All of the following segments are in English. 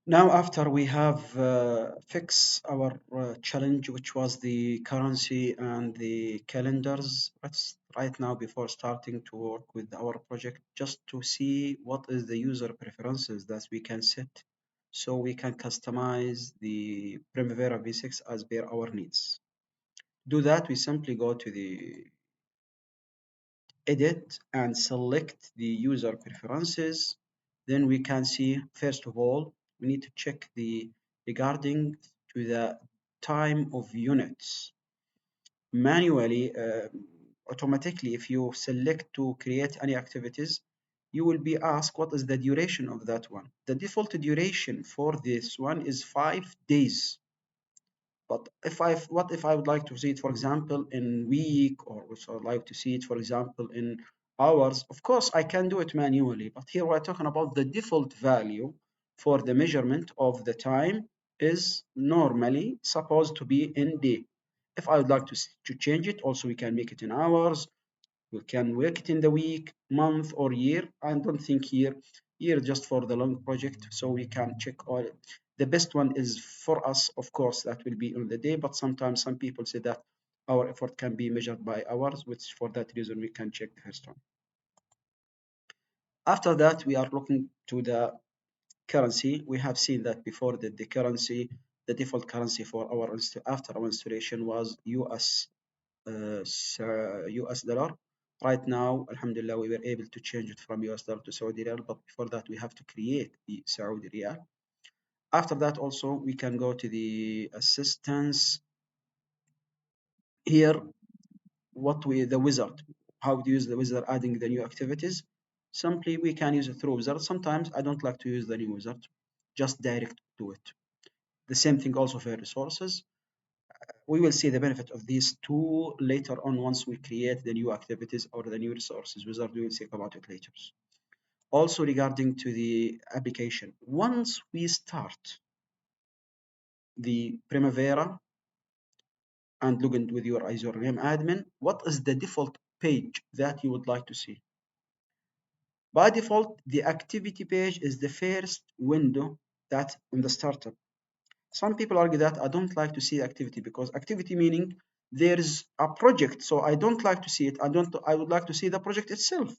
Now, after we have fixed our challenge, which was the currency and the calendars, let's right now, before starting to work with our project, just to see what is the user preferences that we can set so we can customize the Primavera V6 as per our needs. To do that, we simply go to the edit and select the user preferences. Then we can see, first of all, we need to check the regarding to the time of units. Manually, automatically, if you select to create any activities, you will be asked what is the duration of that one. The default duration for this one is 5 days. But what if I would like to see it, for example, in week, or if I would like to see it, for example, in hours? Of course, I can do it manually, but here we're talking about the default value for the measurement of the time is normally supposed to be in day. If I would like to change it, also we can make it in hours. We can work it in the week, month, or year. I don't think year just for the long project, so we can check all. The best one is for us, of course, that will be on the day, but sometimes some people say that our effort can be measured by hours, which for that reason we can check the first one. After that, we are looking to the currency. We have seen that before that the currency, the default currency for our after our installation was US dollar. Right now, Alhamdulillah, we were able to change it from US dollar to Saudi Riyal, but before that, we have to create the Saudi Riyal. After that, also, we can go to the assistance. Here, the wizard, how to use the wizard adding the new activities. Simply, we can use it through wizard. Sometimes I don't like to use the new wizard, just direct to it. The same thing also for resources. We will see the benefit of these two later on once we create the new activities or the new resources wizard. We will speak about it later. Also regarding to the application, once we start the Primavera and log in with your username admin, what is the default page that you would like to see? By default, the activity page is the first window that in the startup. Some people argue that I don't like to see activity because activity meaning there's a project, so I don't like to see it. I would like to see the project itself.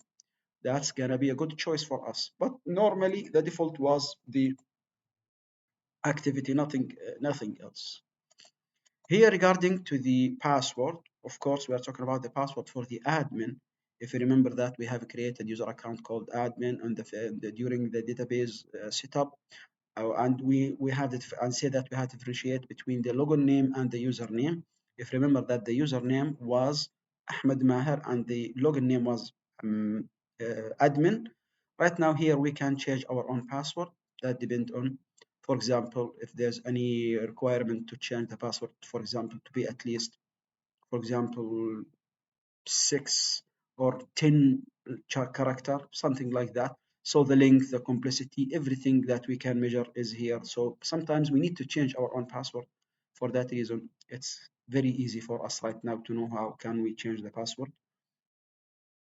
That's gonna be a good choice for us. But normally the default was the activity, nothing else. Here regarding to the password, of course, we are talking about the password for the admin. If you remember that we have created user account called admin and during the database setup, and we had it and say that we had to differentiate between the login name and the username. If you remember that the username was Ahmed Maher and the login name was admin. Right now here we can change our own password. That depends on, for example, if there's any requirement to change the password, for example, to be at least, for example, 6 or 10 character, something like that. So the length, the complexity, everything that we can measure is here. So sometimes we need to change our own password. For that reason, it's very easy for us right now to know how can we change the password.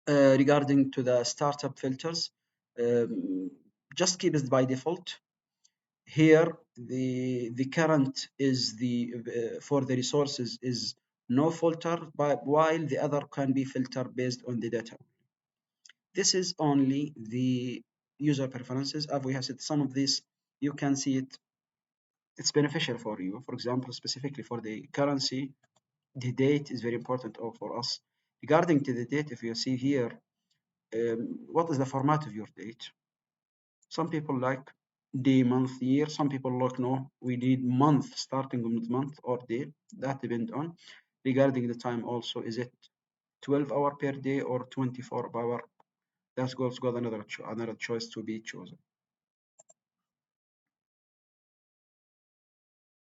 Regarding to the startup filters, um, just keep it by default. Here, the current is the for the resources is no filter, but while the other can be filtered based on the data. This is only the user preferences. As we have said, some of this you can see it. It's beneficial for you. For example, specifically for the currency, the date is very important for us. Regarding to the date, if you see here, what is the format of your date? Some people like day, month, year. Some people like no, we need month, starting with month or day. That depends on. Regarding the time also, is it 12 hour per day or 24 hour? That's got another choice to be chosen.